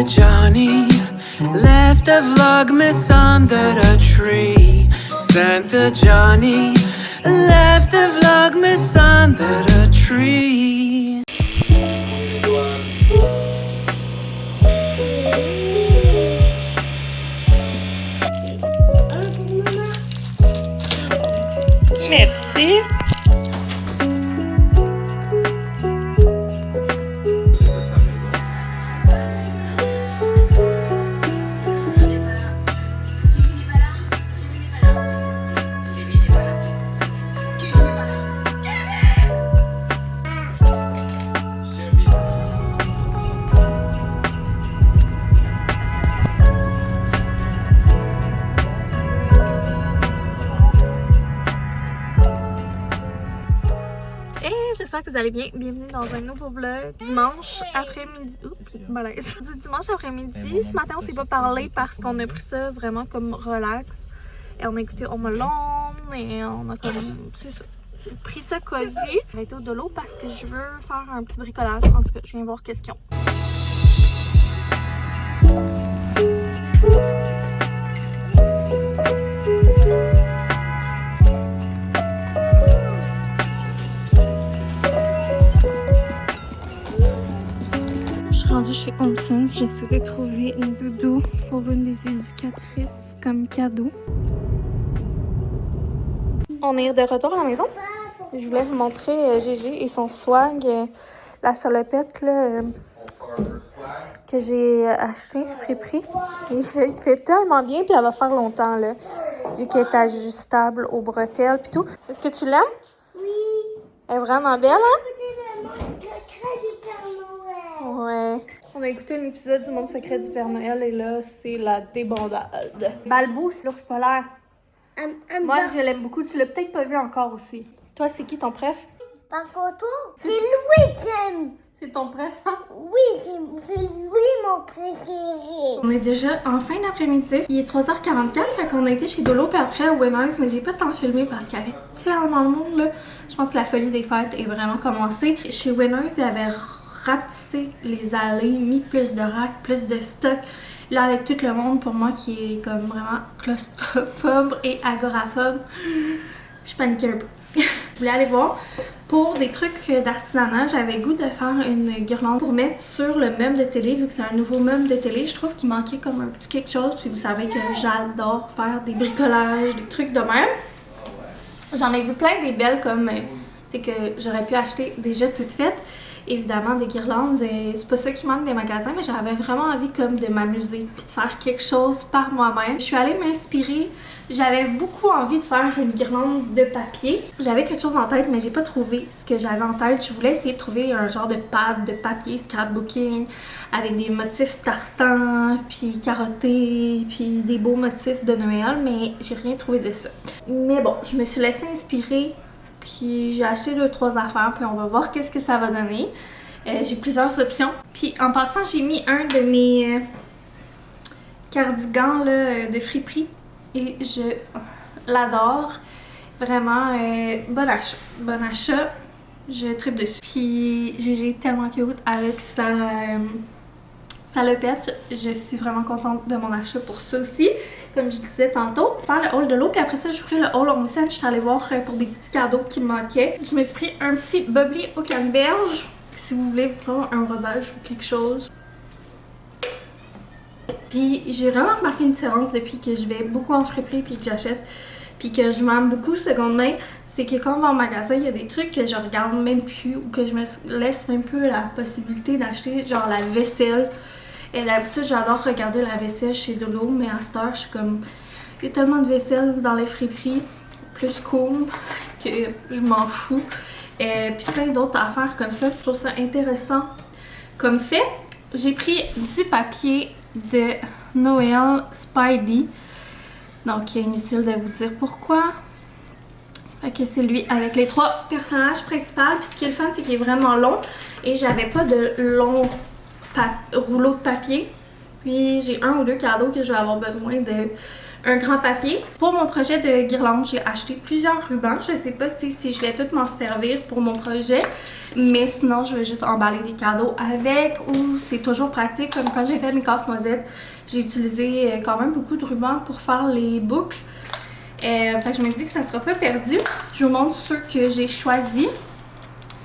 Santa Johnny left a Vlogmas under the tree. Santa Johnny left a Vlogmas under the tree. Merci. J'espère que vous allez bien. Bienvenue dans un nouveau vlog. Dimanche après-midi. Oups, malaise. Du dimanche après-midi. Ce matin, on s'est pas parlé parce qu'on a pris ça vraiment comme relax. Et on a écouté Home Alone et on a comme pris ça cosy. J'ai arrêté au dolo parce que je veux faire un petit bricolage. En tout cas, je viens voir qu'est-ce qu'ils ont. Rendue chez Home Sense, j'essaie de trouver une doudou pour une des éducatrices comme cadeau. On est de retour à la maison. Je voulais vous montrer Gégé et son swag, la salopette là, que j'ai acheté friperie. Il fait tellement bien puis elle va faire longtemps là, vu qu'elle est ajustable aux bretelles puis tout. Est-ce que tu l'aimes? Oui. Elle est vraiment belle, hein? Ouais. On a écouté un épisode du Monde secret du Père Noël et là, c'est la débandade. Balbou, c'est l'ours polaire. Moi, je l'aime beaucoup. Tu l'as peut-être pas vu encore aussi. Toi, c'est qui ton préf? Par contre, c'est Louis qui aime. C'est ton préf, hein? Oui, c'est lui mon préféré. On est déjà en fin d'après-midi. Il est 3h44, fait qu'on a été chez Dolo puis après à Winners, mais j'ai pas de temps de filmer parce qu'il y avait tellement de monde là. Je pense que la folie des fêtes est vraiment commencée. Chez Winners, il y avait rapetissé les allées, mis plus de racks, plus de stock. Là, avec tout le monde, pour moi, qui est comme vraiment claustrophobe et agoraphobe, je paniquais un peu. Je voulais aller voir. Pour des trucs d'artisanat, j'avais le goût de faire une guirlande pour mettre sur le meuble de télé, vu que c'est un nouveau meuble de télé. Je trouve qu'il manquait comme un petit quelque chose, puis vous savez que j'adore faire des bricolages, des trucs de même. J'en ai vu plein des belles comme, tu sais, que j'aurais pu acheter déjà toutes faites. Évidemment, des guirlandes, c'est pas ça qui manque des magasins, mais j'avais vraiment envie comme de m'amuser puis de faire quelque chose par moi-même. Je suis allée m'inspirer. J'avais beaucoup envie de faire une guirlande de papier. J'avais quelque chose en tête, mais j'ai pas trouvé ce que j'avais en tête. Je voulais essayer de trouver un genre de pad de papier scrapbooking avec des motifs tartans, puis carottés, puis des beaux motifs de Noël, mais j'ai rien trouvé de ça. Mais bon, je me suis laissée inspirer. Puis j'ai acheté 2-3 affaires, puis on va voir qu'est-ce que ça va donner. J'ai plusieurs options. Puis en passant, j'ai mis un de mes cardigans là, de friperie et je l'adore. Vraiment, bon achat. Bon achat. Je tripe dessus. Puis j'ai tellement cute avec sa salopette. Je suis vraiment contente de mon achat pour ça aussi. Comme je disais tantôt, faire le haul de l'eau, puis après ça, je ferai le haul Home Sense. Je suis allée voir pour des petits cadeaux qui me manquaient. Je me suis pris un petit bubbly au canneberge. Si vous voulez vous prendre un rebâche ou quelque chose. Puis j'ai vraiment remarqué une différence depuis que je vais beaucoup en friperie puis que j'achète. Puis que je m'aime beaucoup seconde main. C'est que quand on va au magasin, il y a des trucs que je regarde même plus ou que je me laisse même plus la possibilité d'acheter, genre la vaisselle. Et d'habitude, j'adore regarder la vaisselle chez Dolo, mais à cette heure, je suis comme... Il y a tellement de vaisselle dans les friperies, plus cool, que je m'en fous. Et puis plein d'autres affaires comme ça, je trouve ça intéressant comme fait. J'ai pris du papier de Noël Spidey. Donc, inutile de vous dire pourquoi. Fait que c'est lui avec les 3 personnages principaux. Puis ce qui est le fun, c'est qu'il est vraiment long. Et j'avais pas de long rouleau de papier. Puis j'ai 1 ou 2 cadeaux que je vais avoir besoin de un grand papier. Pour mon projet de guirlande, j'ai acheté plusieurs rubans. Je sais pas si je vais tout m'en servir pour mon projet, mais sinon je vais juste emballer des cadeaux avec, ou c'est toujours pratique. Comme quand j'ai fait mes casse-noisettes, j'ai utilisé quand même beaucoup de rubans pour faire les boucles. Fait que je me dis que ça sera pas perdu. Je vous montre ceux que j'ai choisis.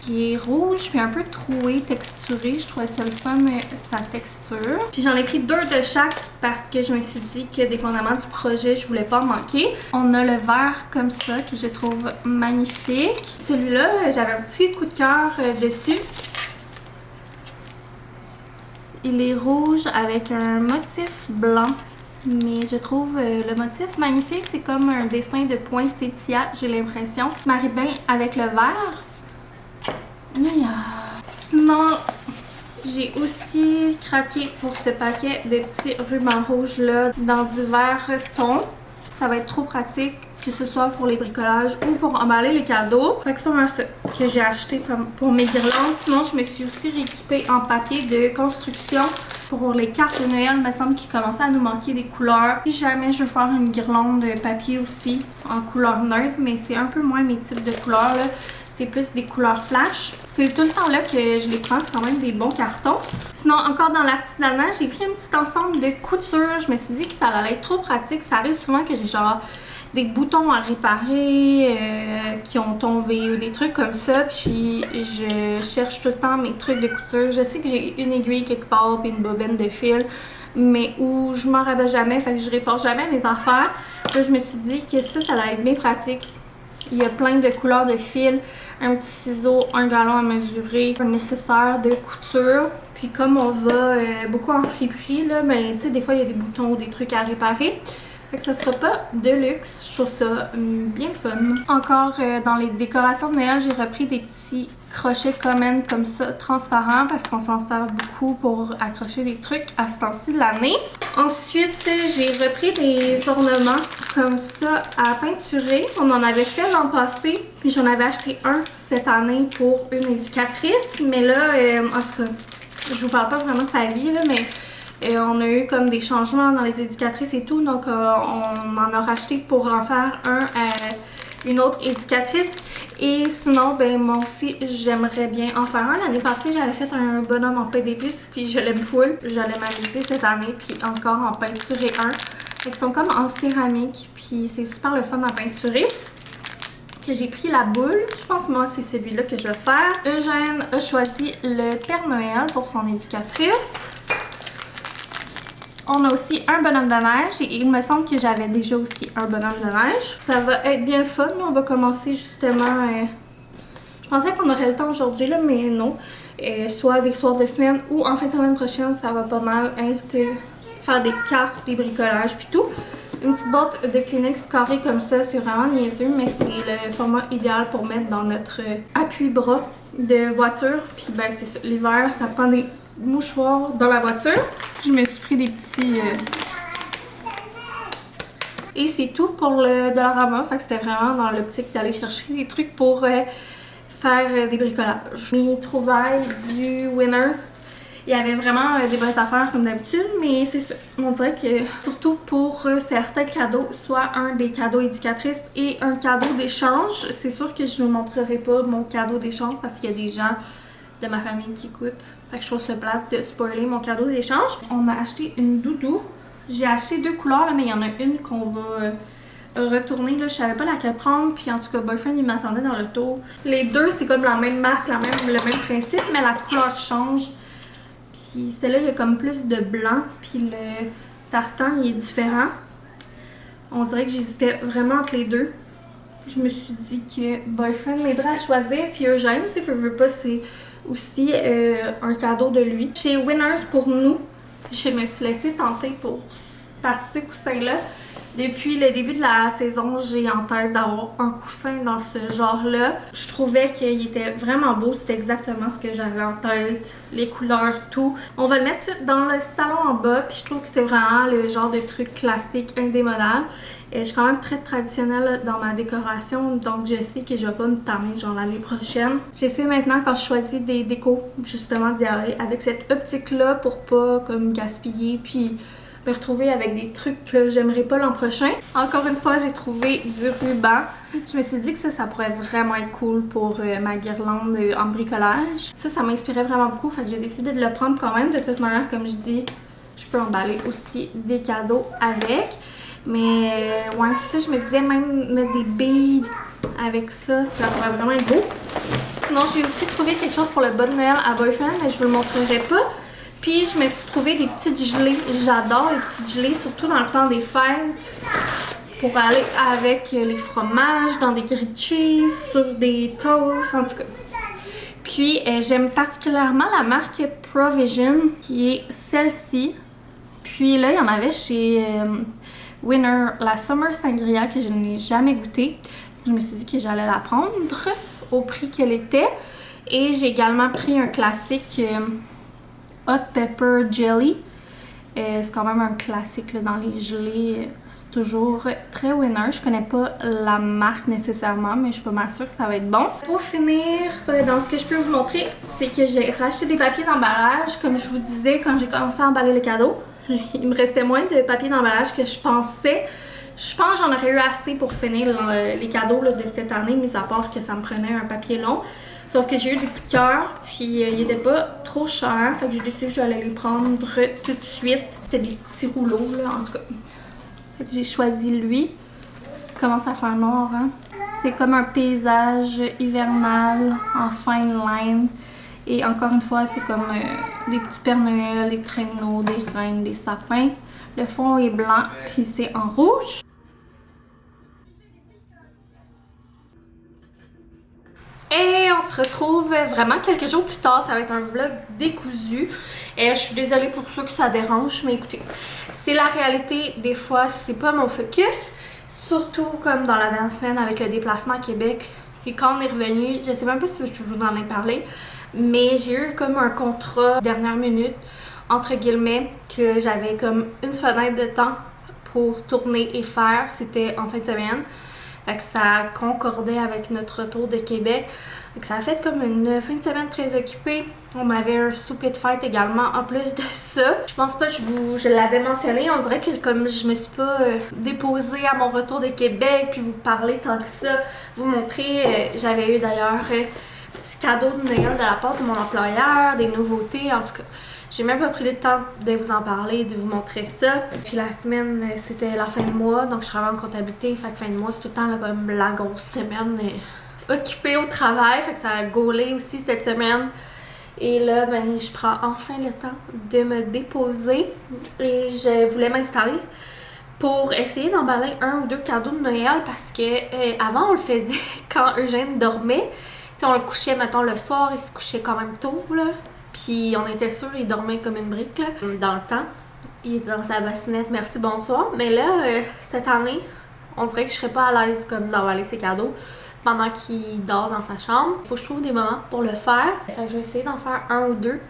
Qui est rouge puis un peu troué, texturé. Je trouvais ça le fun, sa texture. Puis j'en ai pris 2 de chaque parce que je me suis dit que dépendamment du projet, je voulais pas en manquer. On a le vert comme ça que je trouve magnifique. Celui-là, j'avais un petit coup de cœur dessus. Il est rouge avec un motif blanc. Mais je trouve le motif magnifique. C'est comme un dessin de poinsettia, j'ai l'impression. Il marie bien avec le vert. Sinon, j'ai aussi craqué pour ce paquet de petits rubans rouges là dans divers tons. Ça va être trop pratique, que ce soit pour les bricolages ou pour emballer les cadeaux. Fait que c'est pas mal ça que j'ai acheté pour mes guirlandes. Sinon, je me suis aussi rééquipée en papier de construction pour les cartes de Noël. Il me semble qu'il commençait à nous manquer des couleurs. Si jamais je veux faire une guirlande de papier aussi en couleur neutre, mais c'est un peu moins mes types de couleurs là. C'est plus des couleurs flash. C'est tout le temps là que je les prends, c'est quand même des bons cartons. Sinon, encore dans l'artisanat, j'ai pris un petit ensemble de couture. Je me suis dit que ça allait être trop pratique. Ça arrive souvent que j'ai genre des boutons à réparer qui ont tombé ou des trucs comme ça. Puis je cherche tout le temps mes trucs de couture. Je sais que j'ai une aiguille quelque part puis une bobine de fil, mais où je m'en rabais jamais, fait que je répare jamais mes affaires. Là, je me suis dit que ça allait être bien pratique. Il y a plein de couleurs de fil, un petit ciseau, un galon à mesurer, un nécessaire de couture. Puis comme on va beaucoup en friperie, là, ben tu sais, des fois il y a des boutons ou des trucs à réparer. Fait que ça sera pas de luxe, je trouve ça bien fun. Encore dans les décorations de Noël, j'ai repris des petits crochets Common comme ça, transparents, parce qu'on s'en sert beaucoup pour accrocher des trucs à ce temps-ci de l'année. Ensuite, j'ai repris des ornements comme ça à peinturer. On en avait fait l'an passé, puis j'en avais acheté un cette année pour une éducatrice. Mais là, en tout cas, je vous parle pas vraiment de sa vie, là, mais on a eu comme des changements dans les éducatrices et tout, donc on en a racheté pour en faire un à une autre éducatrice. Et sinon, ben moi aussi, j'aimerais bien en faire un. L'année passée, j'avais fait un bonhomme en pain d'épices, puis je l'aime full. J'allais m'amuser cette année, puis encore en peinturer un. Fait qu'ils sont comme en céramique, puis c'est super le fun à peinturer. Que j'ai pris la boule. Je pense que moi, c'est celui-là que je vais faire. Eugène a choisi le Père Noël pour son éducatrice. On a aussi un bonhomme de neige et il me semble que j'avais déjà aussi un bonhomme de neige. Ça va être bien le fun. On va commencer justement... je pensais qu'on aurait le temps aujourd'hui, là, mais non. Soit des soirs de semaine ou en fin de semaine prochaine, ça va pas mal être faire des cartes, des bricolages puis tout. Une petite boîte de Kleenex carrée comme ça, c'est vraiment niaiseux, mais c'est le format idéal pour mettre dans notre appui-bras de voiture. Puis ben c'est ça, l'hiver, ça prend des mouchoirs dans la voiture. Je me suis pris des petits... Et c'est tout pour le Dollarama. Fait que c'était vraiment dans l'optique d'aller chercher des trucs pour faire des bricolages. Mes trouvailles du Winners, il y avait vraiment des bonnes affaires comme d'habitude, mais c'est ça. On dirait que surtout pour certains cadeaux, soit un des cadeaux éducatrices et un cadeau d'échange. C'est sûr que je ne vous montrerai pas mon cadeau d'échange parce qu'il y a des gens de ma famille qui écoutent. Fait que je trouve ça plate de spoiler mon cadeau d'échange. On a acheté une doudou. J'ai acheté 2 couleurs, là, mais il y en a une qu'on va retourner. Là. Je savais pas laquelle prendre. Puis en tout cas, Boyfriend, il m'attendait dans l'auto. Les deux, c'est comme la même marque, le même principe, mais la couleur change. Puis celle-là, il y a comme plus de blanc. Puis le tartan, il est différent. On dirait que j'hésitais vraiment entre les deux. Je me suis dit que Boyfriend m'aiderait à choisir. Puis Eugène, tu sais, veux pas, c'est aussi un cadeau de lui. Chez Winners pour nous, je me suis laissée tenter par ce coussin-là. Depuis le début de la saison, j'ai en tête d'avoir un coussin dans ce genre-là. Je trouvais qu'il était vraiment beau, c'était exactement ce que j'avais en tête, les couleurs, tout. On va le mettre dans le salon en bas, puis je trouve que c'est vraiment le genre de truc classique, indémodable. Et je suis quand même très traditionnelle dans ma décoration, donc je sais que je vais pas me tanner genre l'année prochaine. J'essaie maintenant quand je choisis des décos, justement d'y aller avec cette optique-là pour pas comme gaspiller, puis me retrouver avec des trucs que j'aimerais pas l'an prochain. Encore une fois, j'ai trouvé du ruban. Je me suis dit que ça pourrait vraiment être cool pour ma guirlande en bricolage. Ça m'inspirait vraiment beaucoup, fait que j'ai décidé de le prendre quand même. De toute manière, comme je dis, je peux emballer aussi des cadeaux avec. Mais ouais, ça, je me disais même mettre des beads avec ça pourrait vraiment être beau. Sinon, j'ai aussi trouvé quelque chose pour le bon Noël à Boyfriend, mais je vous le montrerai pas. Puis, je me suis trouvé des petites gelées. J'adore les petites gelées, surtout dans le temps des fêtes. Pour aller avec les fromages, dans des grilled cheese, sur des toasts, en tout cas. Puis, j'aime particulièrement la marque Provision, qui est celle-ci. Puis là, il y en avait chez Winner, la Summer Sangria, que je n'ai jamais goûtée. Je me suis dit que j'allais la prendre au prix qu'elle était. Et j'ai également pris un classique Hot Pepper Jelly. C'est quand même un classique là, dans les gelées. C'est toujours très Winner. Je connais pas la marque nécessairement, mais je suis pas mal sûre que ça va être bon. Pour finir, dans ce que je peux vous montrer, c'est que j'ai racheté des papiers d'emballage. Comme je vous disais, quand j'ai commencé à emballer les cadeaux, il me restait moins de papier d'emballage que je pensais. Je pense que j'en aurais eu assez pour finir les cadeaux là, de cette année, mis à part que ça me prenait un papier long. Sauf que j'ai eu des coups de cœur, puis il était pas trop cher, fait que j'ai décidé que j'allais les prendre tout de suite. C'était des petits rouleaux, là, en tout cas. Fait que j'ai choisi lui. Il commence à faire noir, hein. C'est comme un paysage hivernal en fine line. Et encore une fois, c'est comme des petits Pères Noël, des traîneaux, des reines, des sapins. Le fond est blanc, puis c'est en rouge. Et on se retrouve vraiment quelques jours plus tard. Ça va être un vlog décousu. Et je suis désolée pour ceux que ça dérange, mais écoutez, c'est la réalité. Des fois, c'est pas mon focus. Surtout comme dans la dernière semaine avec le déplacement à Québec. Et quand on est revenu, je sais même pas si je vous en ai parlé, mais j'ai eu comme un contrat dernière minute, entre guillemets, que j'avais comme une fenêtre de temps pour tourner et faire. C'était en fin de semaine. Fait que ça concordait avec notre retour de Québec. Fait que ça a fait comme une fin de semaine très occupée. On avait un souper de fête également en plus de ça. Je pense pas que je l'avais mentionné. On dirait que comme je me suis pas déposée à mon retour de Québec puis vous parler tant que ça, vous montrer, j'avais eu d'ailleurs petit cadeau de Noël de la part de mon employeur, des nouveautés, en tout cas. J'ai même pas pris le temps de vous en parler, de vous montrer ça. Puis la semaine, c'était la fin de mois, donc je travaille en comptabilité. Fait que fin de mois, c'est tout le temps là, comme la grosse semaine occupée au travail. Fait que ça a gaulé aussi cette semaine. Et là, ben, je prends enfin le temps de me déposer. Et je voulais m'installer pour essayer d'emballer un ou deux cadeaux de Noël parce que avant, on le faisait quand Eugène dormait. T'sais, on le couchait, mettons, le soir, il se couchait quand même tôt, là. Puis on était sûr il dormait comme une brique, là. Dans le temps, il était dans sa bassinette, merci, bonsoir. Mais là, cette année, on dirait que je serais pas à l'aise comme d'emballer ses cadeaux pendant qu'il dort dans sa chambre. Faut que je trouve des moments pour le faire. Fait que je vais essayer d'en faire un ou deux.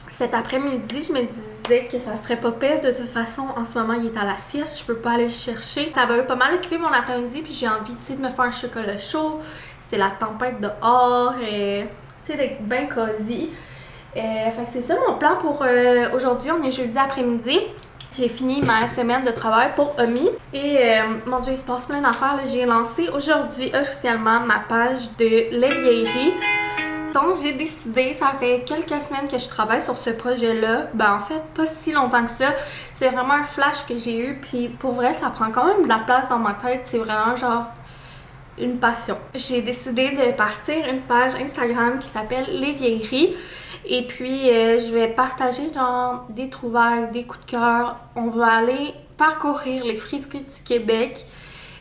Cet après-midi, je me disais que ça serait pas pire. De toute façon, en ce moment, il est à la sieste. Je peux pas aller le chercher. Ça va pas mal occuper mon après-midi. Puis j'ai envie, tu sais, de me faire un chocolat chaud. C'est la tempête dehors. Et tu sais, d'être bien cosy. Fait que c'est ça mon plan pour aujourd'hui. On est jeudi après-midi. J'ai fini ma semaine de travail pour Omi. Et mon Dieu, il se passe plein d'affaires. J'ai lancé aujourd'hui officiellement ma page de Les Vieilleries. Donc j'ai décidé, ça fait quelques semaines que je travaille sur ce projet-là. Ben en fait, pas si longtemps que ça. C'est vraiment un flash que j'ai eu. Puis pour vrai, ça prend quand même de la place dans ma tête. C'est vraiment genre une passion. J'ai décidé de partir une page Instagram qui s'appelle Les Vieilleries. Et puis, je vais partager genre des trouvailles, des coups de cœur. On va aller parcourir les friperies du Québec.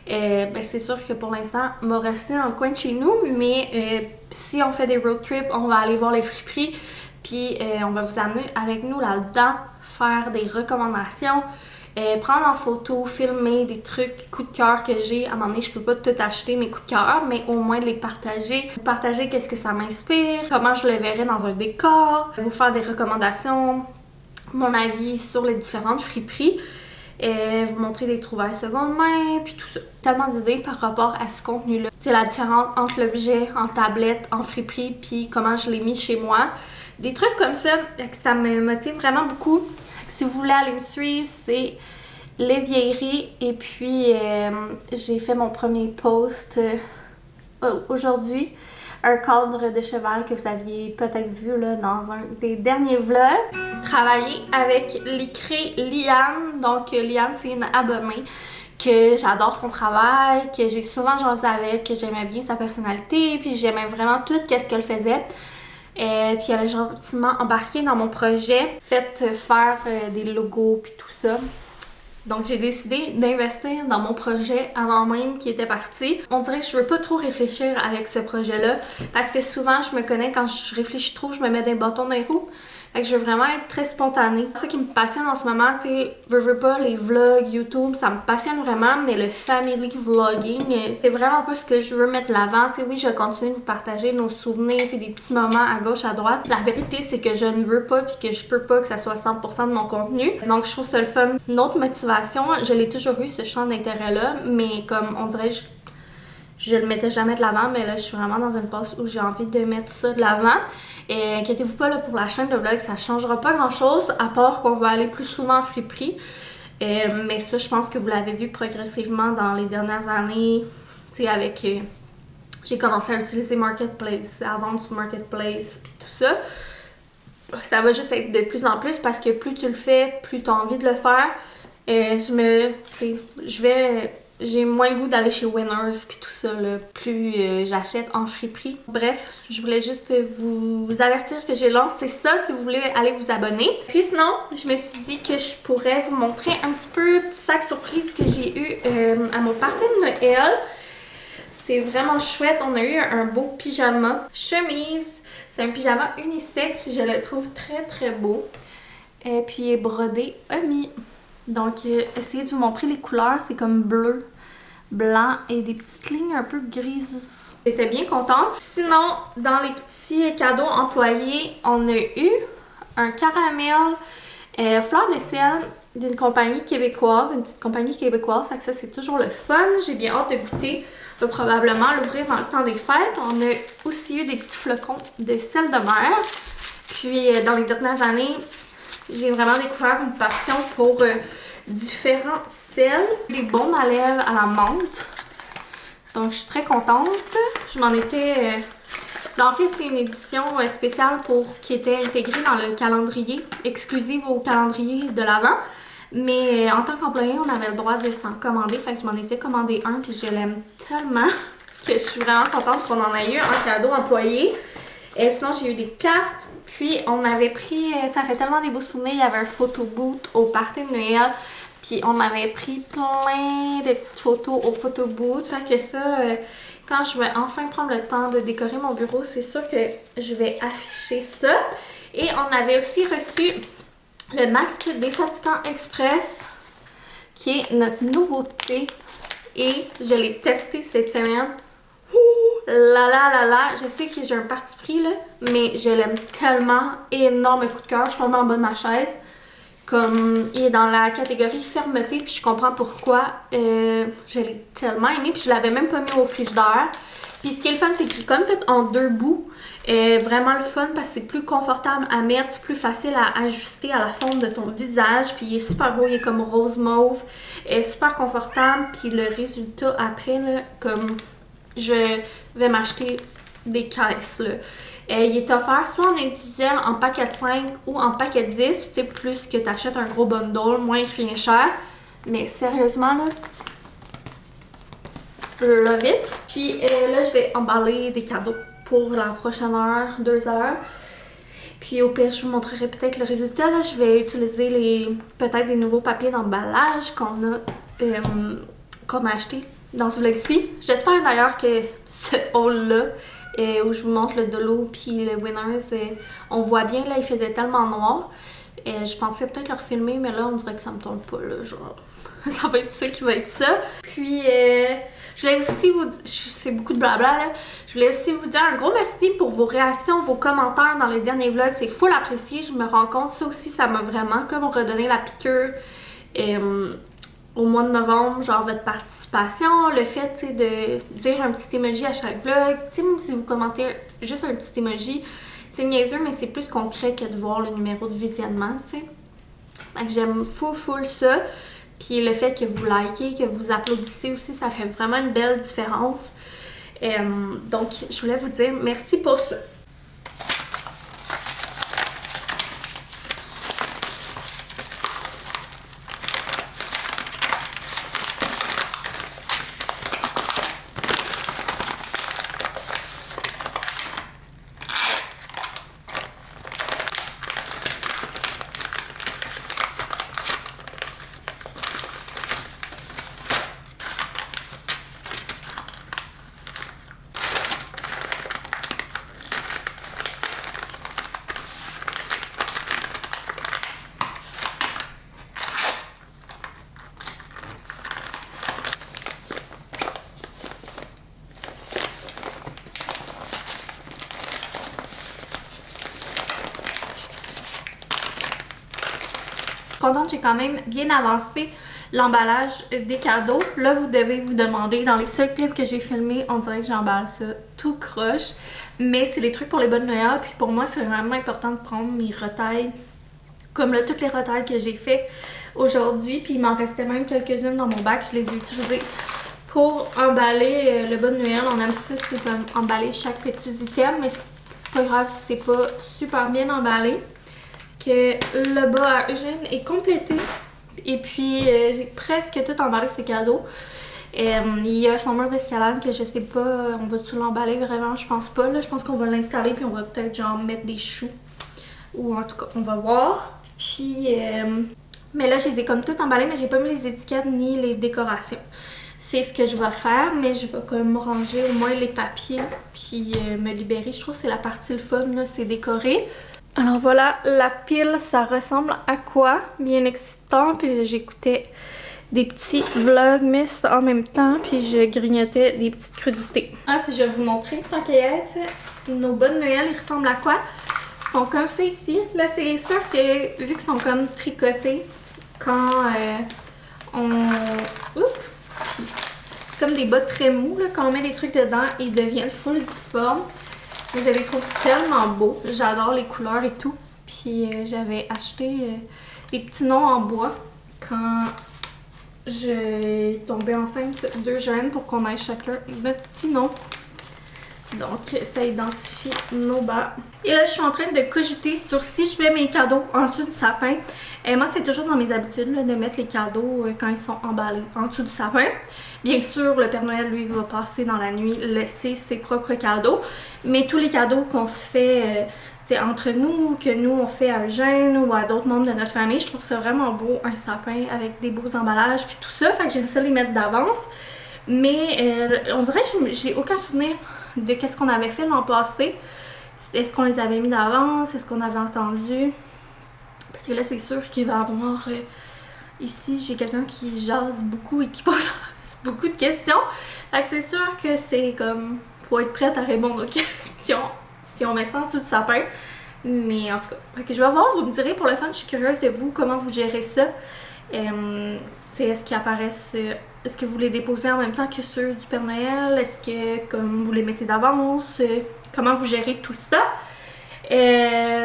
Ben, c'est sûr que pour l'instant, on va rester dans le coin de chez nous. Mais si on fait des road trips, on va aller voir les friperies. Puis, on va vous amener avec nous là-dedans, faire des recommandations. Prendre en photo, filmer des trucs, coups de cœur que j'ai. À un moment donné, je peux pas tout acheter mes coups de cœur, mais au moins de les partager. Partager qu'est-ce que ça m'inspire, comment je le verrais dans un décor, vous faire des recommandations, mon avis sur les différentes friperies, vous montrer des trouvailles seconde main, puis tout ça. Tellement d'idées par rapport à ce contenu-là. C'est la différence entre l'objet en tablette, en friperie, puis comment je l'ai mis chez moi. Des trucs comme ça me motive vraiment beaucoup. si vous voulez aller me suivre, c'est Les Vieilleries. Et puis, j'ai fait mon premier post aujourd'hui. Un cadre de cheval que vous aviez peut-être vu là, dans un des derniers vlogs. Travailler avec l'écrit Liane. Donc, Liane, c'est une abonnée que j'adore son travail, que j'ai souvent jasé avec, que j'aimais bien sa personnalité, puis j'aimais vraiment tout ce qu'elle faisait. Puis elle a gentiment embarqué dans mon projet, fait faire des logos puis tout ça. Donc j'ai décidé d'investir dans mon projet avant même qu'il était parti. On dirait que je veux pas trop réfléchir avec ce projet-là parce que souvent je me connais, quand je réfléchis trop, je me mets des bâtons dans les roues. Fait que je veux vraiment être très spontanée. C'est ça qui me passionne en ce moment, tu sais, veux pas, les vlogs, YouTube, ça me passionne vraiment, mais le family vlogging, c'est vraiment pas ce que je veux mettre de l'avant. Tu sais, oui, je vais continuer de vous partager nos souvenirs puis des petits moments à gauche, à droite. La vérité, c'est que je ne veux pas puis que je peux pas que ça soit 100% de mon contenu. Donc, je trouve ça le fun. Une autre motivation, je l'ai toujours eu, ce champ d'intérêt-là, mais comme on dirait, je le mettais jamais de l'avant, mais là, je suis vraiment dans une phase où j'ai envie de mettre ça de l'avant. Et inquiétez-vous pas, là, pour la chaîne de vlog, ça changera pas grand-chose, à part qu'on va aller plus souvent en friperie. Mais ça, je pense que vous l'avez vu progressivement dans les dernières années, tu sais, avec... j'ai commencé à utiliser Marketplace, à vendre sur Marketplace, puis tout ça. Ça va juste être de plus en plus, parce que plus tu le fais, plus tu as envie de le faire. J'ai moins le goût d'aller chez Winners puis tout ça, là, plus j'achète en friperie. Bref, je voulais juste vous avertir que j'ai lancé ça si vous voulez aller vous abonner. Puis sinon, je me suis dit que je pourrais vous montrer un petit peu le petit sac surprise que j'ai eu à mon party de Noël. C'est vraiment chouette, on a eu un beau pyjama chemise. C'est un pyjama unisexe puis je le trouve très très beau. Et puis il est brodé omi. Donc, essayez de vous montrer les couleurs. C'est comme bleu, blanc et des petites lignes un peu grises. J'étais bien contente. Sinon, dans les petits cadeaux employés, on a eu un caramel fleur de sel d'une compagnie québécoise, une petite compagnie québécoise. Fait que ça, c'est toujours le fun. J'ai bien hâte de goûter. On va probablement l'ouvrir dans le temps des fêtes. On a aussi eu des petits flocons de sel de mer. Puis, dans les dernières années, j'ai vraiment découvert une passion pour différents sels. Des baumes à lèvres à la menthe. Donc, je suis très contente. Je m'en étais... En fait, c'est une édition spéciale qui était intégrée dans le calendrier, exclusive au calendrier de l'Avent. Mais en tant qu'employé, on avait le droit de s'en commander. Fait que je m'en ai fait commander un, puis je l'aime tellement que je suis vraiment contente qu'on en ait eu en cadeau employé. Et sinon, j'ai eu des cartes. Puis, on avait pris... Ça fait tellement des beaux souvenirs. Il y avait un photo booth au party de Noël. Puis, on avait pris plein de petites photos au photo booth. Fait que ça, quand je vais enfin prendre le temps de décorer mon bureau, c'est sûr que je vais afficher ça. Et on avait aussi reçu le masque défatigant express, qui est notre nouveauté. Et je l'ai testé cette semaine. Je sais que j'ai un parti pris là, mais je l'aime tellement, énorme coup de cœur, je suis tombée en bas de ma chaise. Comme il est dans la catégorie fermeté, puis je comprends pourquoi. Je l'ai tellement aimé, puis je l'avais même pas mis au frigidaire. Puis ce qui est le fun, c'est qu'il est comme fait en deux bouts. Vraiment le fun parce que c'est plus confortable à mettre, c'est plus facile à ajuster à la forme de ton visage. Puis il est super beau, il est comme rose mauve, super confortable. Puis le résultat après, là, comme je vais m'acheter des caisses là. Il est offert soit en individuel, en paquet de 5 ou en paquet de 10. Tu sais, plus que tu achètes un gros bundle, moins il revient cher. Mais sérieusement, là, love it. Puis là, je vais emballer des cadeaux pour la prochaine heure, 2 heures. Puis au pire, je vous montrerai peut-être le résultat. Là, je vais utiliser peut-être des nouveaux papiers d'emballage qu'on a acheté dans ce vlog-ci. J'espère d'ailleurs que ce haul-là, où je vous montre le Dolo puis le Winners, on voit bien, là, il faisait tellement noir. Je pensais peut-être leur filmer, mais là, on dirait que ça me tombe pas, là, genre... ça va être ça qui va être ça. Puis, je voulais aussi vous dire... C'est beaucoup de blabla, là. Je voulais aussi vous dire un gros merci pour vos réactions, vos commentaires dans les derniers vlogs. C'est full apprécié, je me rends compte. Ça aussi, ça m'a vraiment comme redonné la piqûre. Au mois de novembre, genre votre participation, le fait, tu sais, de dire un petit emoji à chaque vlog. Tu sais, même si vous commentez juste un petit emoji, c'est niaiseux, mais c'est plus concret que de voir le numéro de visionnement, tu sais. Fait que j'aime full ça. Puis le fait que vous likez, que vous applaudissez aussi, ça fait vraiment une belle différence. Donc, je voulais vous dire merci pour ça. Contente, j'ai quand même bien avancé l'emballage des cadeaux. Là, vous devez vous demander, dans les seuls clips que j'ai filmés, on dirait que j'emballe ça tout croche. Mais c'est les trucs pour les bonnes Noël. Puis pour moi, c'est vraiment important de prendre mes retailles, comme là, toutes les retailles que j'ai fait aujourd'hui. Puis il m'en restait même quelques-unes dans mon bac. Je les ai utilisées pour emballer le bon Noël. On aime ça, tu sais, comme emballer chaque petit item. Mais c'est pas grave si c'est pas super bien emballé. Que le bas à Eugène est complété et puis j'ai presque tout emballé ces cadeaux. Il y a son mur d'escalade que je sais pas, on va-tu l'emballer vraiment? Je pense pas là, je pense qu'on va l'installer puis on va peut-être genre mettre des choux ou en tout cas on va voir. Puis mais là je les ai comme tout emballés mais j'ai pas mis les étiquettes ni les décorations. C'est ce que je vais faire, mais je vais comme ranger au moins les papiers puis me libérer. Je trouve que c'est la partie le fun là, c'est décoré. Alors voilà, la pile, ça ressemble à quoi? Bien excitant, puis j'écoutais des petits vlogmas en même temps, puis je grignotais des petites crudités. Ah, puis je vais vous montrer, tant qu'à y être, nos bonnes Noël, ils ressemblent à quoi? Ils sont comme ça ici. Là, c'est sûr que, vu qu'ils sont comme tricotés, quand c'est comme des bas très mous, là, quand on met des trucs dedans, ils deviennent full difformes. Je les trouve tellement beaux. J'adore les couleurs et tout. Puis j'avais acheté des petits noms en bois quand j'ai tombé enceinte de jeunes pour qu'on ait chacun notre petit nom. Donc ça identifie nos bas. Et là je suis en train de cogiter sur si je mets mes cadeaux en dessous du sapin. Et moi c'est toujours dans mes habitudes là, de mettre les cadeaux quand ils sont emballés en dessous du sapin. Bien sûr le Père Noël lui va passer dans la nuit laisser ses propres cadeaux. Mais tous les cadeaux qu'on se fait entre nous, que nous on fait à Eugène ou à d'autres membres de notre famille, je trouve ça vraiment beau un sapin avec des beaux emballages puis tout ça. Fait que j'aime ça les mettre d'avance. Mais on dirait que j'ai aucun souvenir de qu'est-ce qu'on avait fait l'an passé. Est-ce qu'on les avait mis d'avance? Est-ce qu'on avait entendu? Parce que là, c'est sûr qu'il va y avoir... ici, j'ai quelqu'un qui jase beaucoup et qui pose beaucoup de questions. Fait que c'est sûr que c'est comme... Faut être prête à répondre aux questions si on met ça en dessous du sapin. Mais en tout cas, fait que je vais voir, vous me direz pour le fun, je suis curieuse de vous, comment vous gérez ça. Est-ce qu'ils apparaissent... Est-ce que vous les déposez en même temps que ceux du Père Noël? Est-ce que comme vous les mettez d'avance? Comment vous gérez tout ça?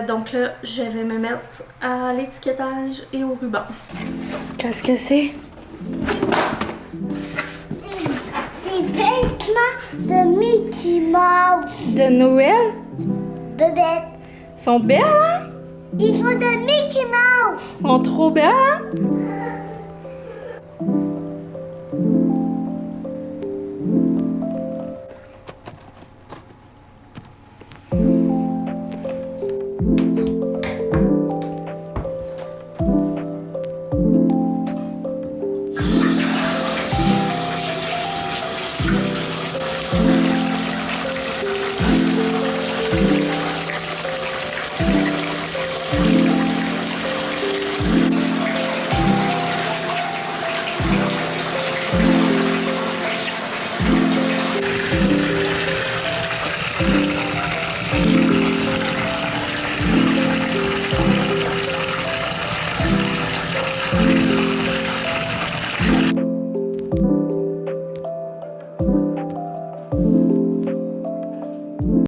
Donc là, je vais me mettre à l'étiquetage et au ruban. Qu'est-ce que c'est? Des vêtements de Mickey Mouse. De Noël? Bébête. Ils sont belles, hein? Ils sont de Mickey Mouse. Ils sont trop belles, hein?